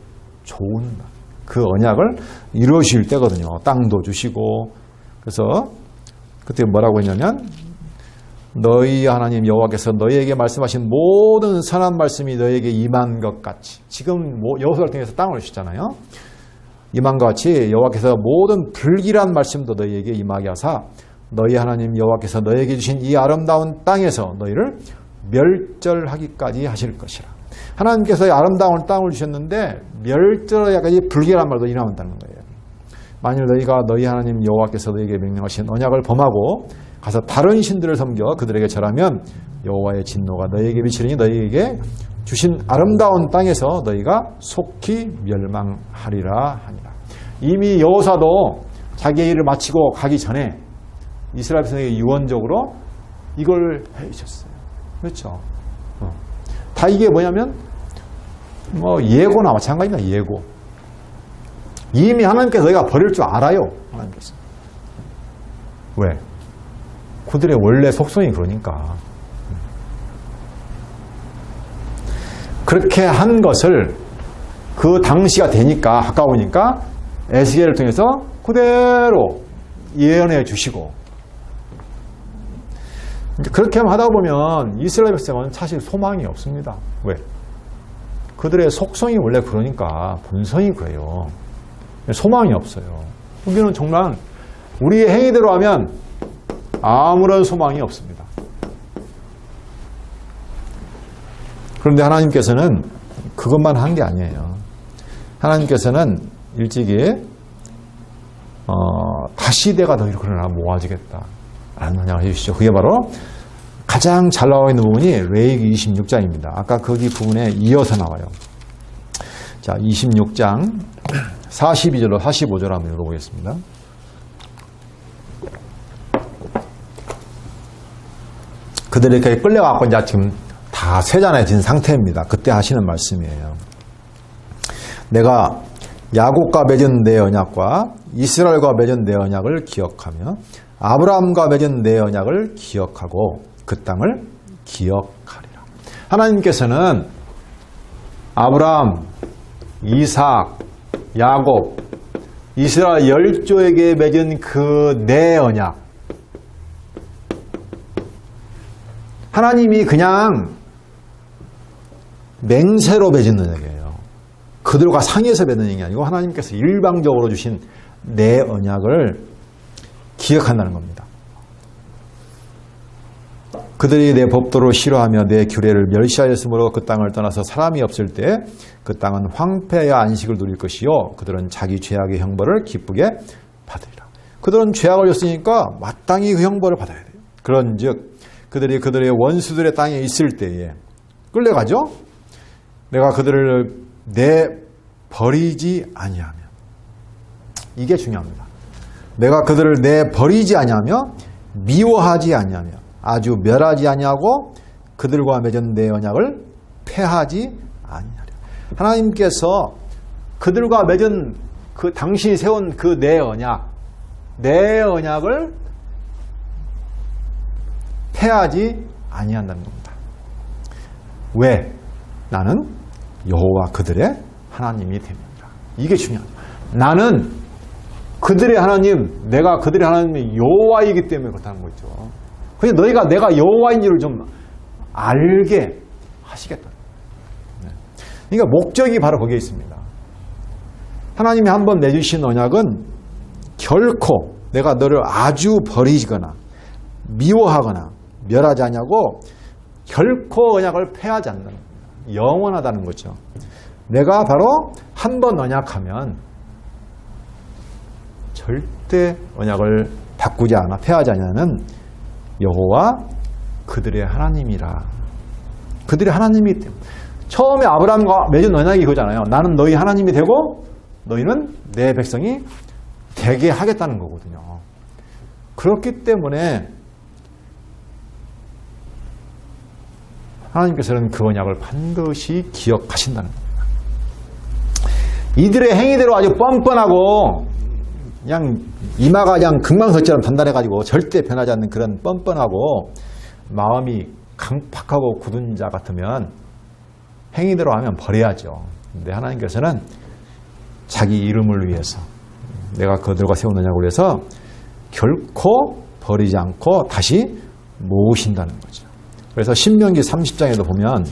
좋은 말. 그 언약을 이루실 때거든요. 땅도 주시고. 그래서 그때 뭐라고 했냐면 너희 하나님 여호와께서 너희에게 말씀하신 모든 선한 말씀이 너희에게 임한 것 같이 지금 여호수아를 통해서 땅을 주셨잖아요. 임한 것 같이 여호와께서 모든 불길한 말씀도 너희에게 임하게 하사 너희 하나님 여호와께서 너희에게 주신 이 아름다운 땅에서 너희를 멸절하기까지 하실 것이라. 하나님께서 이 아름다운 땅을 주셨는데 멸절하기까지 불길한 말도 일어난다는 거예요. 만일 너희가 너희 하나님 여호와께서 너희에게 명령하신 언약을 범하고 가서 다른 신들을 섬겨 그들에게 절하면 여호와의 진노가 너희에게 미치리니 너희에게 주신 아름다운 땅에서 너희가 속히 멸망하리라 하니라. 이미 여호수아도 자기의 일을 마치고 가기 전에 이스라엘 백성에게 유언적으로 이걸 해주셨어요. 그렇죠? 다 이게 뭐냐면 예고나 마찬가지입니다. 예고. 이미 하나님께서 너희가 버릴 줄 알아요. 하나님께서. 왜? 그들의 원래 속성이 그러니까. 그렇게 한 것을 그 당시가 되니까 가까우니까 에스겔을 통해서 그대로 예언해 주시고 그렇게 하다 보면 이스라엘 백성은 사실 소망이 없습니다. 왜? 그들의 속성이 원래 그러니까 본성이 그래요. 소망이 없어요. 우리는 정말 우리의 행위대로 하면 아무런 소망이 없습니다. 그런데 하나님께서는 그것만 한 게 아니에요. 하나님께서는 일찍이 다시 내가 너희를 그러나 모아주겠다 라는 언약을 해주시죠. 그게 바로 가장 잘 나와 있는 부분이 레위기 26장입니다. 아까 거기 부분에 이어서 나와요. 자, 26장 42절로 45절 한번 읽어보겠습니다. 그들이 이렇게 끌려가고 이제 지금 다 세잔해진 상태입니다. 그때 하시는 말씀이에요. 내가 야곱과 맺은 내 언약과 이스라엘과 맺은 내 언약을 기억하며 아브라함과 맺은 내 언약을 기억하고 그 땅을 기억하리라. 하나님께서는 아브라함, 이삭, 야곱, 이스라엘 열조에게 맺은 그 내 언약, 하나님이 그냥 맹세로 맺은 언약이에요. 그들과 상의해서 맺는 언약이 아니고 하나님께서 일방적으로 주신 내 언약을 기억한다는 겁니다. 그들이 내 법도를 싫어하며 내 규례를 멸시하였으므로 그 땅을 떠나서 사람이 없을 때 그 땅은 황폐하여 안식을 누릴 것이요 그들은 자기 죄악의 형벌을 기쁘게 받으리라. 그들은 죄악을 졌으니까 마땅히 그 형벌을 받아야 돼요. 그런즉 그들이 그들의 원수들의 땅에 있을 때에 끌려가죠. 내가 그들을 내버리지 아니하며, 이게 중요합니다. 내가 그들을 내버리지 아니하며 미워하지 아니하며 아주 멸하지 아니하고 그들과 맺은 내 언약을 폐하지 아니하리라. 하나님께서 그들과 맺은 그 당신이 세운 그 내 언약을 폐하지 아니한다는 겁니다. 왜? 나는 여호와 그들의 하나님이 됩니다. 이게 중요합니다. 나는 그들의 하나님, 내가 그들의 하나님이 여호와이기 때문에 그렇다는 거죠. 그냥 너희가 내가 여호와인지를 좀 알게 하시겠다. 그러니까 목적이 바로 거기에 있습니다. 하나님이 한번 내주신 언약은 결코 내가 너를 아주 버리거나 미워하거나 멸하지 않냐고 결코 언약을 폐하지 않는다는 겁니다. 영원하다는 거죠. 내가 바로 한 번 언약하면 절대 언약을 바꾸지 않아 폐하지 않냐는 여호와 그들의 하나님이라. 그들의 하나님이기 때문에. 처음에 아브라함과 맺은 언약이 그거잖아요. 나는 너희 하나님이 되고 너희는 내 백성이 되게 하겠다는 거거든요. 그렇기 때문에 하나님께서는 그 언약을 반드시 기억하신다는 겁니다. 이들의 행위대로 아주 뻔뻔하고 그냥 이마가 그냥 금강석처럼 단단해가지고 절대 변하지 않는 그런 뻔뻔하고 마음이 강팍하고 굳은 자 같으면 행위대로 하면 버려야죠. 근데 하나님께서는 자기 이름을 위해서 내가 그들과 세운 언약을 위해서 결코 버리지 않고 다시 모으신다는 거죠. 그래서 신명기 30장에도 보면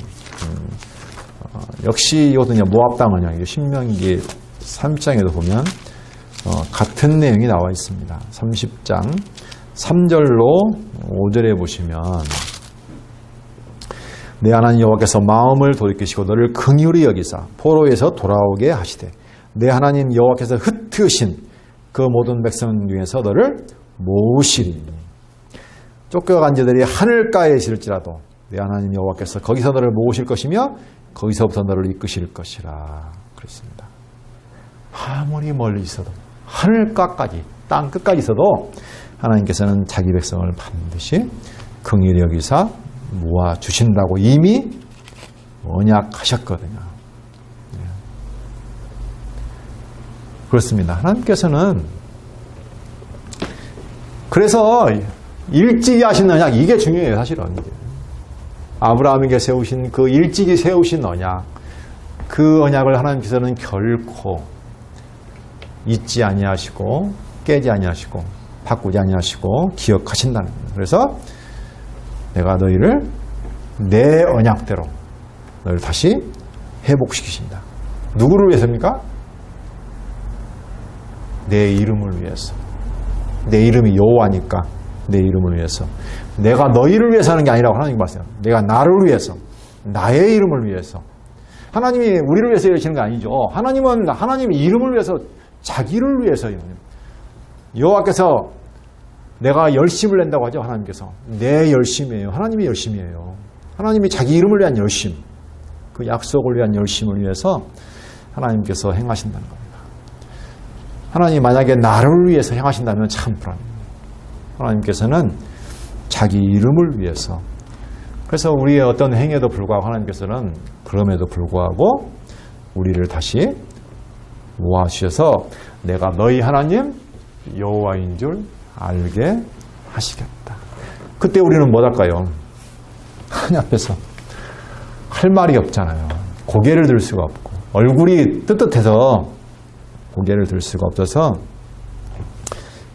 역시 이거든요. 모압 땅 언약이죠. 신명기 30장에도 보면 같은 내용이 나와 있습니다. 30장 3절로 5절에 보시면 내 하나님 여호와께서 마음을 돌이키시고 너를 긍휼히 여기사 포로에서 돌아오게 하시되 내 하나님 여호와께서 흩으신 그 모든 백성 중에서 너를 모으시리니 쫓겨간 자들이 하늘가에 있을지라도 내 하나님 여호와께서 거기서 너를 모으실 것이며 거기서부터 너를 이끄실 것이라 그랬습니다. 아무리 멀리 있어도 하늘가까지 땅 끝까지 있어도 하나님께서는 자기 백성을 반드시 긍휼히 여기사 모아주신다고 이미 언약하셨거든요. 그렇습니다. 하나님께서는 그래서 일찍이 하신 언약, 이게 중요해요. 사실은 아브라함에게 세우신 그 일찍이 세우신 언약, 그 언약을 하나님께서는 결코 잊지 아니하시고 깨지 아니하시고 바꾸지 아니하시고 기억하신다는 거예요. 그래서 내가 너희를 내 언약대로 너희를 다시 회복시키신다. 누구를 위해서입니까? 내 이름을 위해서. 내 이름이 여호와니까 내 이름을 위해서. 내가 너희를 위해서 하는 게 아니라고 하나님 말씀하세요. 내가 나를 위해서, 나의 이름을 위해서. 하나님이 우리를 위해서 이러시는 거 아니죠. 하나님은 하나님의 이름을 위해서, 자기를 위해서요. 여호와께서 내가 열심을 낸다고 하죠. 하나님께서 내 열심이에요. 하나님의 열심이에요. 하나님이 자기 이름을 위한 열심, 그 약속을 위한 열심을 위해서 하나님께서 행하신다는 겁니다. 하나님 만약에 나를 위해서 행하신다면 참 불안해요. 하나님께서는 자기 이름을 위해서. 그래서 우리의 어떤 행위에도 불구하고 하나님께서는 그럼에도 불구하고 우리를 다시 모아주셔서 내가 너희 하나님 여호와인 줄 알게 하시겠다. 그때 우리는 뭐 할까요? 하나님 앞에서 할 말이 없잖아요. 고개를 들 수가 없고 얼굴이 뜨뜻해서 고개를 들 수가 없어서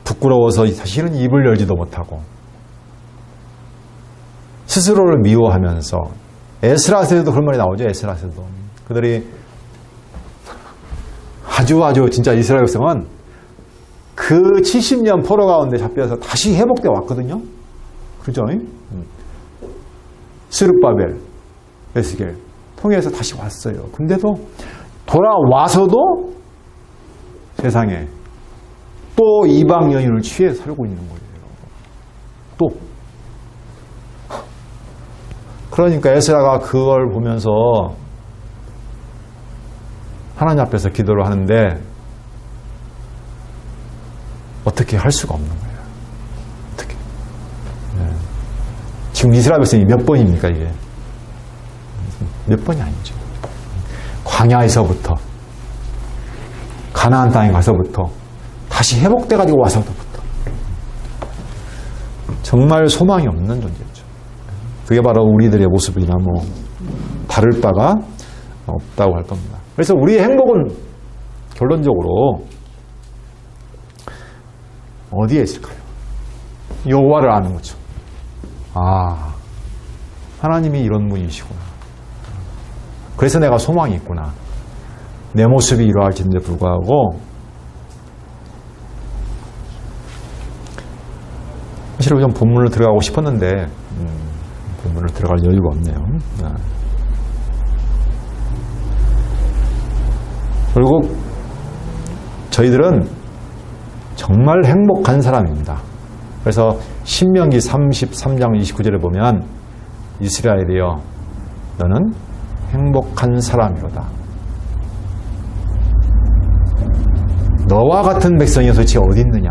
부끄러워서 사실은 입을 열지도 못하고 스스로를 미워하면서 에스라서도 그런 말이 나오죠. 에스라서도 그들이 아주 진짜 이스라엘 백성은 그 70년 포로 가운데 잡혀서 다시 회복되어 왔거든요. 그죠? 스룹바벨, 에스겔 통해서 다시 왔어요. 근데도 돌아와서도 세상에 또 이방 여인을 취해 살고 있는 거예요. 또 그러니까 에스라가 그걸 보면서 하나님 앞에서 기도를 하는데 어떻게 할 수가 없는 거예요. 어떻게? 네. 지금 이스라엘 백성이 몇 번입니까 이게? 몇 번이 아니죠. 광야에서부터 가나안 땅에 가서부터 다시 회복돼가지고 와서부터 정말 소망이 없는 존재죠. 그게 바로 우리들의 모습이나 뭐 다를 바가 없다고 할 겁니다. 그래서 우리의 행복은 결론적으로 어디에 있을까요? 여호와를 아는 거죠. 아, 하나님이 이런 분이시구나. 그래서 내가 소망이 있구나. 내 모습이 이러할지인데 불구하고 사실 좀 본문으로 들어가고 싶었는데 본문으로 들어갈 여유가 없네요. 결국 저희들은 정말 행복한 사람입니다. 그래서 신명기 33장 29절에 보면 이스라엘이여 너는 행복한 사람이로다. 너와 같은 백성이 도대체 어디 있느냐?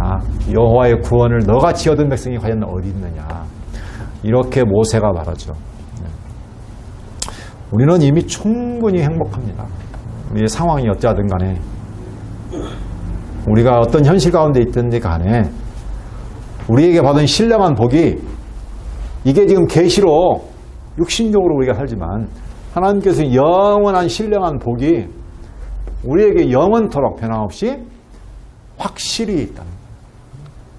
여호와의 구원을 너같이 얻은 백성이 과연 어디 있느냐? 이렇게 모세가 말하죠. 우리는 이미 충분히 행복합니다. 우리의 상황이 어찌하든 간에 우리가 어떤 현실 가운데 있든지 간에 우리에게 받은 신령한 복이 이게 지금 계시로 육신적으로 우리가 살지만 하나님께서 영원한 신령한 복이 우리에게 영원토록 변함없이 확실히 있다는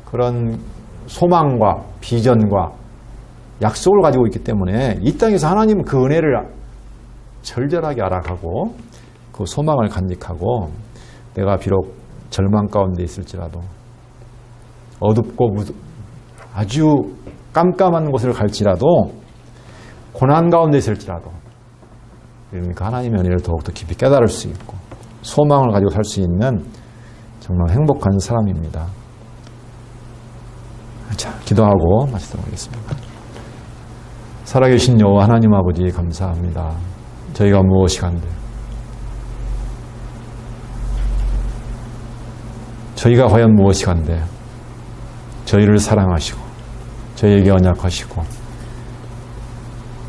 그런 소망과 비전과 약속을 가지고 있기 때문에 이 땅에서 하나님은 그 은혜를 절절하게 알아가고 그 소망을 간직하고 내가 비록 절망 가운데 있을지라도 어둡고 아주 깜깜한 곳을 갈지라도 고난 가운데 있을지라도 그러니까 하나님의 은혜를 더욱더 깊이 깨달을 수 있고 소망을 가지고 살 수 있는 정말 행복한 사람입니다. 자, 기도하고 마치도록 하겠습니다. 살아계신 여호와 하나님 아버지 감사합니다. 저희가 무엇이 간데 저희가 과연 무엇이 간데 저희를 사랑하시고 저희에게 언약하시고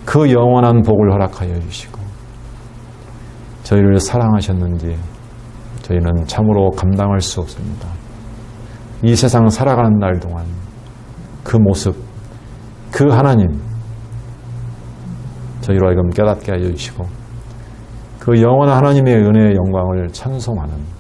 그 영원한 복을 허락하여 주시고 저희를 사랑하셨는지 저희는 참으로 감당할 수 없습니다. 이 세상 살아가는 날 동안 그 모습, 그 하나님 저희로 하여금 깨닫게 하여 주시고 그 영원한 하나님의 은혜의 영광을 찬송하는